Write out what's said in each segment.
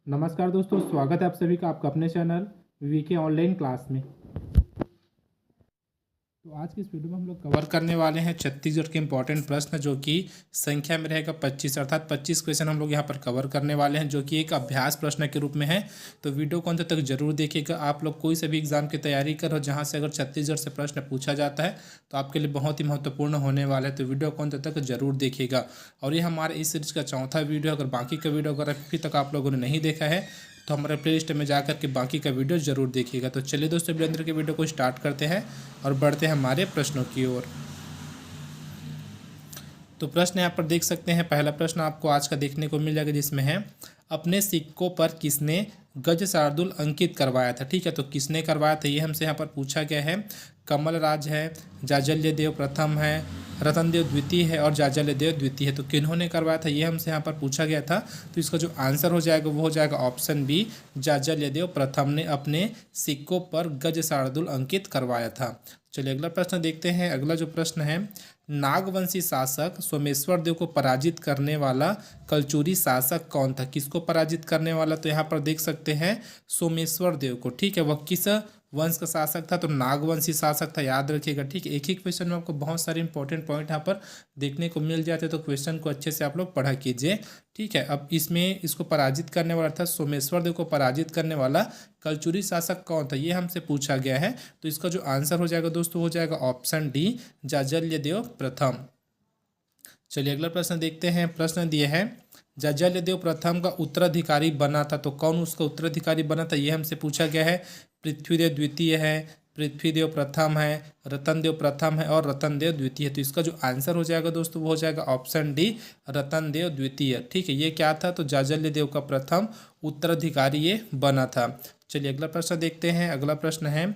नमस्कार दोस्तों, स्वागत है आप सभी का आपका अपने चैनल वीके ऑनलाइन क्लास में। तो आज की इस वीडियो में हम लोग कवर करने वाले हैं छत्तीसगढ़ के इंपॉर्टेंट प्रश्न, जो कि संख्या में रहेगा 25, अर्थात 25 क्वेश्चन हम लोग यहाँ पर कवर करने वाले हैं, जो कि एक अभ्यास प्रश्न के रूप में है। तो वीडियो को अंत तक जरूर देखिएगा। आप लोग कोई से भी एग्जाम की तैयारी करो जहाँ से अगर छत्तीसगढ़ से प्रश्न पूछा जाता है तो आपके लिए बहुत ही महत्वपूर्ण होने वाला है। तो वीडियो को अंत तक जरूर देखिएगा। और ये हमारे इस सीरीज का चौथा वीडियो। अगर बाकी का वीडियो अगर अभी तक आप लोगों ने नहीं देखा है तो हमारे प्लेलिस्ट में जाकर के बाकी का वीडियो जरूर देखिएगा। तो चलिए दोस्तों, वीडियो के वीडियो को स्टार्ट करते हैं और बढ़ते हैं हमारे प्रश्नों की ओर। तो प्रश्न यहाँ पर देख सकते हैं। पहला प्रश्न आपको आज का देखने को मिल जाएगा, जिसमें है अपने सिक्कों पर किसने गज शार्दुल अंकित करवाया था। ठीक है, तो किसने करवाया था ये हमसे यहाँ पर पूछा गया है। कमल राज है, जाजल्य देव प्रथम है, रतन देव द्वितीय है और जाजल्य देव द्वितीय है। तो किन्होंने करवाया था ये हमसे यहाँ पर पूछा गया था। तो इसका जो आंसर हो जाएगा वो हो जाएगा ऑप्शन बी, जाजल्य देव प्रथम ने अपने सिक्कों पर गज शार्दुल अंकित करवाया था। चलिए अगला प्रश्न देखते हैं। अगला जो प्रश्न है, नागवंशी शासक सोमेश्वर देव को पराजित करने वाला कलचुरी शासक कौन था। किसको पराजित करने वाला, तो यहाँ पर देख सकते हैं सोमेश्वर देव को। ठीक है, वह किस वंश का शासक था, तो नागवंशी शासक था, याद रखिएगा। ठीक है, एक ही क्वेश्चन में आपको बहुत सारे इंपॉर्टेंट पॉइंट यहाँ पर देखने को मिल जाते हैं, तो क्वेश्चन को अच्छे से आप लोग पढ़ा कीजिए। ठीक है, अब इसमें इसको पराजित करने वाला था सोमेश्वर देव को पराजित करने वाला कलचुरी शासक कौन था, ये हमसे पूछा गया है। तो इसका जो आंसर हो जाएगा दोस्तों हो जाएगा ऑप्शन डी, जाजल्य देव प्रथम। चलिए अगला प्रश्न देखते हैं। प्रश्न दिए है, जाजल्य देव प्रथम का उत्तराधिकारी बना था, तो कौन उसका उत्तराधिकारी बना था ये हमसे पूछा गया है। पृथ्वीदेव द्वितीय है, पृथ्वीदेव प्रथम है, रतनदेव प्रथम है और रतनदेव द्वितीय है। तो इसका जो आंसर हो जाएगा दोस्तों वो हो जाएगा ऑप्शन डी, रतनदेव द्वितीय। ठीक है, ये क्या था, तो जाजल्य देव का प्रथम उत्तराधिकारी ये बना था। चलिए अगला प्रश्न देखते हैं। अगला प्रश्न है,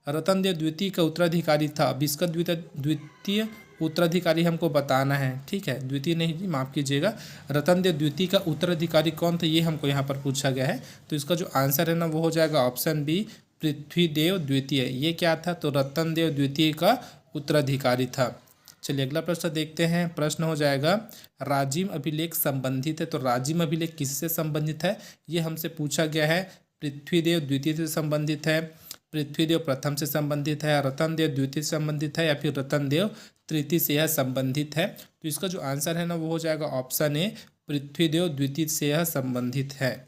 रतनदेव द्वितीय का उत्तराधिकारी था। अब इसका द्वितीय उत्तराधिकारी हमको बताना है। ठीक है, द्वितीय नहीं, माफ़ कीजिएगा, रतनदेव द्वितीय का उत्तराधिकारी कौन था ये हमको यहाँ पर पूछा गया है। तो इसका जो आंसर है ना वो हो जाएगा ऑप्शन बी, पृथ्वीदेव द्वितीय। ये क्या था, तो रतनदेव द्वितीय का उत्तराधिकारी था। चलिए अगला प्रश्न देखते हैं। प्रश्न हो जाएगा, राजिम अभिलेख संबंधित है, तो राजिम अभिलेख किससे संबंधित है ये हमसे पूछा गया है। पृथ्वीदेव द्वितीय से संबंधित है, पृथ्वीदेव प्रथम से संबंधित है, रतनदेव द्वितीय से संबंधित है या फिर रतनदेव तृतीय से यह संबंधित है। तो इसका जो आंसर है ना वो हो जाएगा ऑप्शन ए, पृथ्वीदेव द्वितीय से यह संबंधित है।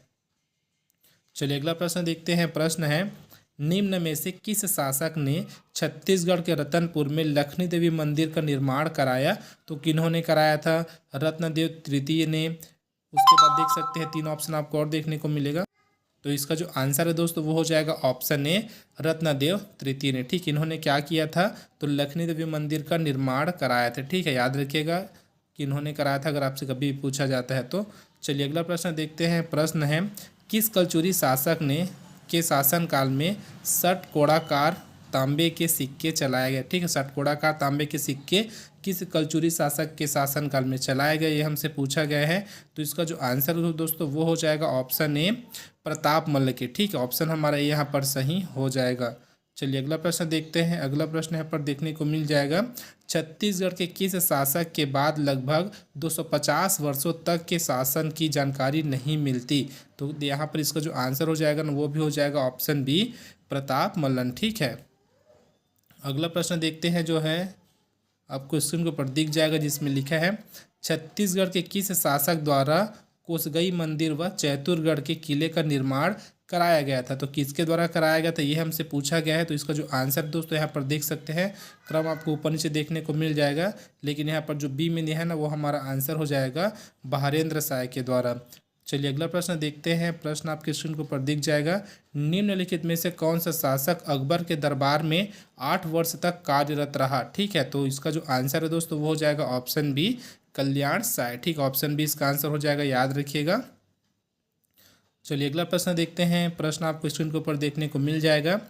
चलिए अगला प्रश्न देखते हैं। प्रश्न है, निम्न में से किस शासक ने छत्तीसगढ़ के रतनपुर में लक्ष्मी देवी मंदिर का निर्माण कराया। तो किन्होंने कराया था, रत्नदेव तृतीय ने। उसके बाद देख सकते हैं तीन ऑप्शन आपको और देखने को मिलेगा। तो इसका जो आंसर है दोस्तों वो हो जाएगा ऑप्शन ए, रत्नदेव तृतीय ने। ठीक, इन्होंने क्या किया था, तो लक्ष्मी देवी मंदिर का निर्माण कराया था। ठीक है, याद रखिएगा कि इन्होंने कराया था, अगर आपसे कभी पूछा जाता है तो। चलिए अगला प्रश्न देखते हैं। प्रश्न है, किस कलचुरी शासक ने के शासनकाल में षटकोणाकार तांबे के सिक्के चलाए गए। ठीक है, षटकोणाकार तांबे के सिक्के किस कलचुरी शासक के शासनकाल में चलाए गए ये हमसे पूछा गया है। तो इसका जो आंसर हो दोस्तों वो हो जाएगा ऑप्शन ए, प्रताप मल्ल के। ठीक है, ऑप्शन हमारा यहाँ पर सही हो जाएगा। चलिए अगला प्रश्न देखते हैं। अगला प्रश्न यहाँ पर देखने को मिल जाएगा, छत्तीसगढ़ के किस शासक के बाद लगभग 250 वर्षों तक के शासन की जानकारी नहीं मिलती। तो यहाँ पर इसका जो आंसर हो जाएगा ना वो भी हो जाएगा ऑप्शन बी, प्रताप मल्लन। ठीक है, अगला प्रश्न देखते हैं, जो है आपको स्क्रीन के ऊपर दिख जाएगा, जिसमें लिखा है, छत्तीसगढ़ के किस शासक द्वारा कोसगई मंदिर व चैतुरगढ़ के किले का निर्माण कराया गया था। तो किसके द्वारा कराया गया था ये हमसे पूछा गया है। तो इसका जो आंसर दोस्तों यहाँ पर देख सकते हैं, क्रम आपको ऊपर नीचे देखने को मिल जाएगा, लेकिन यहाँ पर जो बी में दिया है ना वो हमारा आंसर हो जाएगा बहारेंद्र शाह के द्वारा। चलिए अगला प्रश्न देखते हैं। प्रश्न आपके स्क्रीन के ऊपर दिख जाएगा, निम्नलिखित में से कौन सा शासक अकबर के दरबार में 8 वर्ष तक कार्यरत रहा। ठीक है, तो इसका जो आंसर है दोस्तों वो हो जाएगा ऑप्शन बी, कल्याण साय। ठीक, ऑप्शन बी इसका आंसर हो जाएगा, याद रखिएगा। चलिए अगला प्रश्न देखते हैं। प्रश्न आपको स्क्रीन के ऊपर देखने को मिल जाएगा,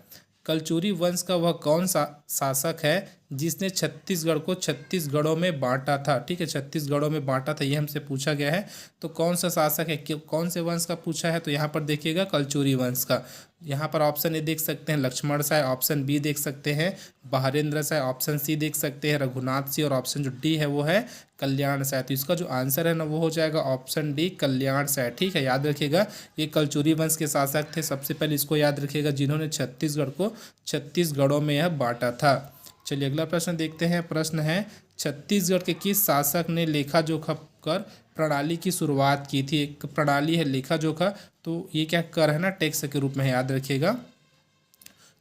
कलचुरी वंश का वह कौन सा शासक है जिसने छत्तीसगढ़ को 36 गढ़ों में बांटा था। ठीक है, 36 गढ़ों में बांटा था, ये हमसे पूछा गया है। तो कौन सा शासक है, कौन से वंश का पूछा है, तो यहाँ पर देखिएगा कलचुरी वंश का। यहाँ पर ऑप्शन ए देख सकते हैं लक्ष्मण शाह, ऑप्शन बी देख सकते हैं बहारेंद्र शाह, ऑप्शन सी देख सकते हैं रघुनाथ सिंह, और ऑप्शन जो डी है वो है कल्याण शाह। तो इसका जो आंसर है ना वो हो जाएगा ऑप्शन डी कल्याण शाह। ठीक है, याद रखिएगा ये कलचुरी वंश के शासक थे। सबसे पहले इसको याद रखिएगा जिन्होंने छत्तीसगढ़ को 36 गढ़ों में यह बांटा था। चलिए अगला प्रश्न देखते हैं। प्रश्न है छत्तीसगढ़ के किस शासक ने लेखा जोखा कर प्रणाली की शुरुआत की थी। एक प्रणाली है लेखा जोखा, तो ये क्या कर है ना टैक्स के रूप में है, याद रखिएगा।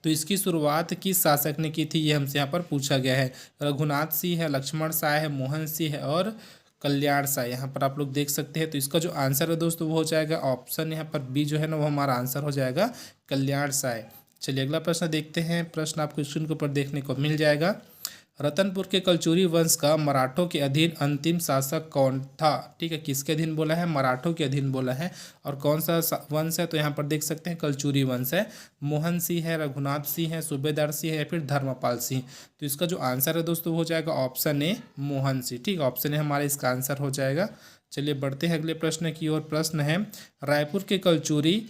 तो इसकी शुरुआत किस शासक ने की थी ये हमसे यहाँ पर पूछा गया है। रघुनाथ सिंह है, लक्ष्मण शाह है, मोहन सिंह है और कल्याण शाह, यहाँ पर आप लोग देख सकते हैं। तो इसका जो आंसर है दोस्तों वो हो जाएगा ऑप्शन यहाँ पर बी जो है ना वो हमारा आंसर हो जाएगा कल्याण शाह। चलिए अगला प्रश्न देखते हैं। प्रश्न आपको स्क्रीन के ऊपर देखने को मिल जाएगा। रतनपुर के कलचुरी वंश का मराठों के अधीन अंतिम शासक कौन था। ठीक है, किसके अधीन बोला है, मराठों के अधीन बोला है। और कौन सा वंश है, तो यहाँ पर देख सकते हैं कलचुरी वंश है। मोहन सिंह है, रघुनाथ सिंह है, सूबेदार सिंह है या फिर धर्मपाल सिंह। तो इसका जो आंसर है दोस्तों हो जाएगा ऑप्शन ए मोहन सिंह। ठीक है, ऑप्शन ए हमारा इसका आंसर हो जाएगा। चलिए बढ़ते हैं अगले प्रश्न की ओर। प्रश्न है रायपुर के कलचुरी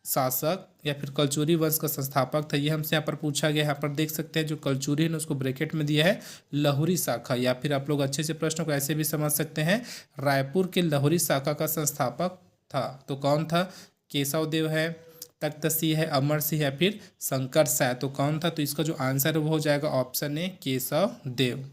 शासक या फिर कलचुरी वंश का संस्थापक था, ये हमसे यहाँ पर पूछा गया। यहाँ पर देख सकते हैं जो कलचुरी है ना उसको ब्रैकेट में दिया है लहुरी शाखा, या फिर आप लोग अच्छे से प्रश्न को ऐसे भी समझ सकते हैं रायपुर के लहुरी शाखा का संस्थापक था। तो कौन था, केशव देव है, तख्त सिंह है, अमर सिंह या फिर शंकर शाह। तो कौन था, तो इसका जो आंसर है वो हो जाएगा ऑप्शन ए केशव देव।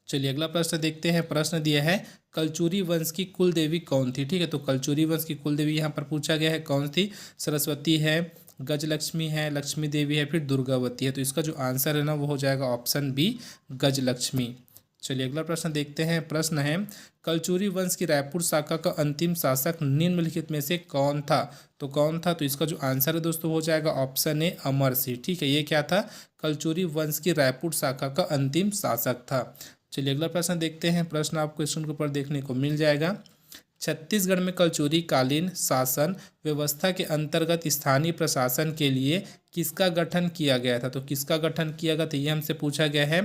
चलिए अगला प्रश्न देखते हैं। प्रश्न दिया है कलचुरी वंश की कुल देवी कौन थी। ठीक है, तो कलचुरी वंश की कुल देवी यहाँ पर पूछा गया है कौन थी। सरस्वती है, गजलक्ष्मी है, लक्ष्मी देवी है, फिर दुर्गावती है। तो इसका जो आंसर है ना वो हो जाएगा ऑप्शन बी गजलक्ष्मी। चलिए अगला प्रश्न देखते हैं। प्रश्न है कलचुरी वंश की रायपुर शाखा का अंतिम शासक निम्नलिखित में से कौन था। तो कौन था, तो इसका जो आंसर है दोस्तों हो जाएगा ऑप्शन ए अमर सिंह। ठीक है, ये क्या था, कलचुरी वंश की रायपुर शाखा का अंतिम शासक था। चलिए अगला प्रश्न देखते हैं। प्रश्न आपको स्क्रीन के ऊपर देखने को मिल जाएगा। छत्तीसगढ़ में कलचुरी कालीन शासन व्यवस्था के अंतर्गत स्थानीय प्रशासन के लिए किसका गठन किया गया था। तो किसका गठन किया गया था ये हमसे पूछा गया है।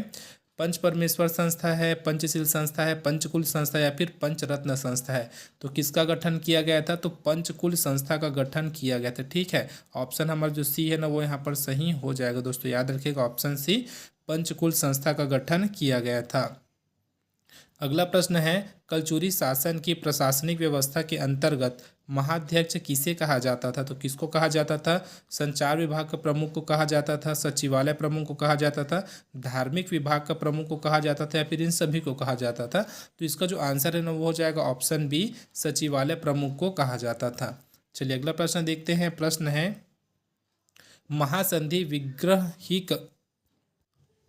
पंच परमेश्वर संस्था है, पंचशील संस्था है, पंचकुल संस्था या फिर पंचरत्न संस्था है। तो किसका गठन किया गया था, तो पंचकुल संस्था का गठन किया गया था। ठीक है, ऑप्शन हमारा जो सी है ना वो यहाँ पर सही हो जाएगा दोस्तों, याद रखिएगा ऑप्शन सी पंचकुल संस्था का गठन किया गया था। अगला प्रश्न है कलचुरी शासन की प्रशासनिक व्यवस्था के अंतर्गत महाध्यक्ष किसे कहा जाता था। तो किसको कहा जाता था, संचार विभाग का प्रमुख को कहा जाता था, सचिवालय प्रमुख को कहा जाता था, धार्मिक विभाग का प्रमुख को कहा जाता था या फिर इन सभी को कहा जाता था। तो इसका जो आंसर है ना वो हो जाएगा ऑप्शन बी सचिवालय प्रमुख को कहा जाता था। चलिए अगला प्रश्न देखते हैं। प्रश्न है महासंधि विग्रहिक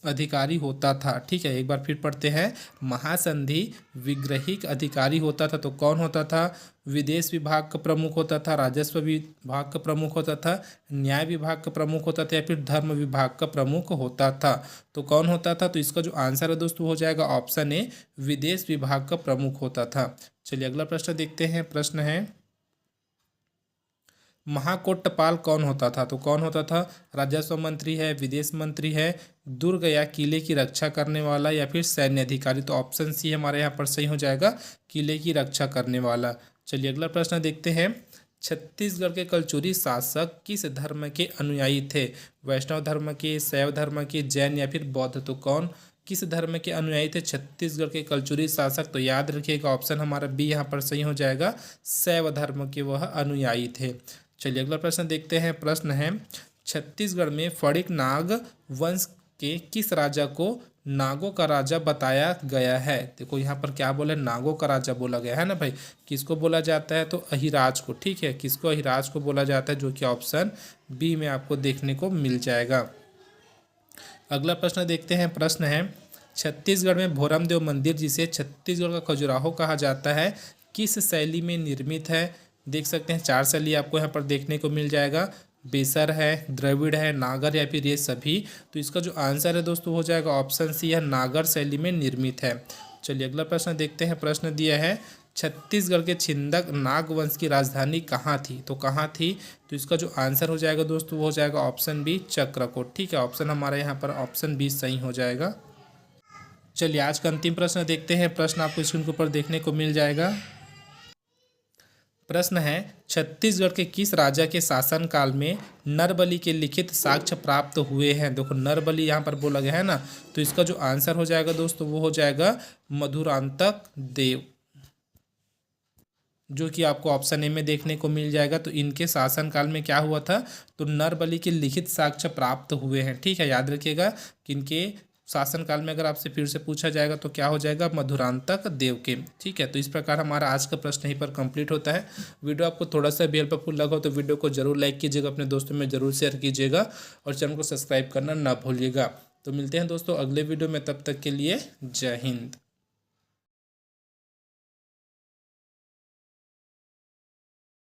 अधिकारी होता था। ठीक है, एक बार फिर पढ़ते हैं। महासंधि विग्रहिक अधिकारी होता था, तो कौन होता था, विदेश विभाग का प्रमुख होता था, राजस्व विभाग का प्रमुख होता था, न्याय विभाग का प्रमुख होता था या फिर धर्म विभाग का प्रमुख होता था। तो कौन होता था, तो इसका जो आंसर है दोस्तों हो जाएगा ऑप्शन ए विदेश विभाग का प्रमुख होता था। चलिए अगला प्रश्न देखते हैं। प्रश्न है महाकोट्टपाल कौन होता था। तो कौन होता था, राजस्व मंत्री है, विदेश मंत्री है, दुर्ग या किले की रक्षा करने वाला या फिर सैन्य अधिकारी। तो ऑप्शन सी हमारे यहाँ पर सही हो जाएगा किले की रक्षा करने वाला। चलिए अगला प्रश्न देखते हैं। छत्तीसगढ़ के कलचुरी शासक किस धर्म के अनुयायी थे, वैष्णव धर्म के, शैव धर्म के, जैन या फिर बौद्ध। तो कौन किस धर्म के अनुयायी थे छत्तीसगढ़ के कलचुरी शासक। तो याद रखिएगा ऑप्शन हमारा बी यहाँ पर सही हो जाएगा, शैव धर्म के वह अनुयायी थे। चलिए अगला प्रश्न देखते हैं। प्रश्न है छत्तीसगढ़ में फड़िक नाग वंश के किस राजा को नागों का राजा बताया गया है। देखो यहाँ पर क्या बोला, नागों का राजा बोला गया है ना भाई। किसको बोला जाता है, तो अहिराज को। ठीक है, किसको, अहिराज को बोला जाता है, जो कि ऑप्शन बी में आपको देखने को मिल जाएगा। अगला प्रश्न देखते हैं। प्रश्न है छत्तीसगढ़ में भोरमदेव मंदिर, जिसे छत्तीसगढ़ का खजुराहो कहा जाता है, किस शैली में निर्मित है। देख सकते हैं 4 शैली आपको यहाँ पर देखने को मिल जाएगा, बेसर है, द्रविड़ है, नागर या फिर ये सभी। तो इसका जो आंसर है दोस्तों हो जाएगा ऑप्शन सी है नागर शैली में निर्मित है। चलिए अगला प्रश्न देखते हैं। प्रश्न दिया है छत्तीसगढ़ के छिंदक नाग वंश की राजधानी कहाँ थी? तो कहाँ थी? तो इसका जो आंसर हो जाएगा दोस्तों वो हो जाएगा ऑप्शन बी, चक्रकोट। ठीक है, ऑप्शन हमारा यहाँ पर ऑप्शन बी सही हो जाएगा। चलिए आज का अंतिम प्रश्न देखते हैं। प्रश्न आपको स्क्रीन के ऊपर देखने को मिल जाएगा। प्रश्न है, छत्तीसगढ़ के किस राजा के शासनकाल में नरबली के लिखित साक्ष्य प्राप्त हुए हैं? देखो नरबली यहाँ पर बोला गया है ना, तो इसका जो आंसर हो जाएगा दोस्तों वो हो जाएगा मधुरांतक देव, जो कि आपको ऑप्शन ए में देखने को मिल जाएगा। तो इनके शासनकाल में क्या हुआ था? तो नरबली के लिखित साक्ष्य प्राप्त हुए हैं। ठीक है, याद रखिएगा कि इनके शासनकाल में अगर आपसे फिर से पूछा जाएगा तो क्या हो जाएगा? मधुरांतक देव के। ठीक है, तो इस प्रकार हमारा आज का प्रश्न यहीं पर कंप्लीट होता है। वीडियो आपको थोड़ा सा भी हेल्पफुल लगा हो तो वीडियो को जरूर लाइक कीजिएगा, अपने दोस्तों में जरूर शेयर कीजिएगा और चैनल को सब्सक्राइब करना ना भूलिएगा। तो मिलते हैं दोस्तों अगले वीडियो में, तब तक के लिए जय हिंद।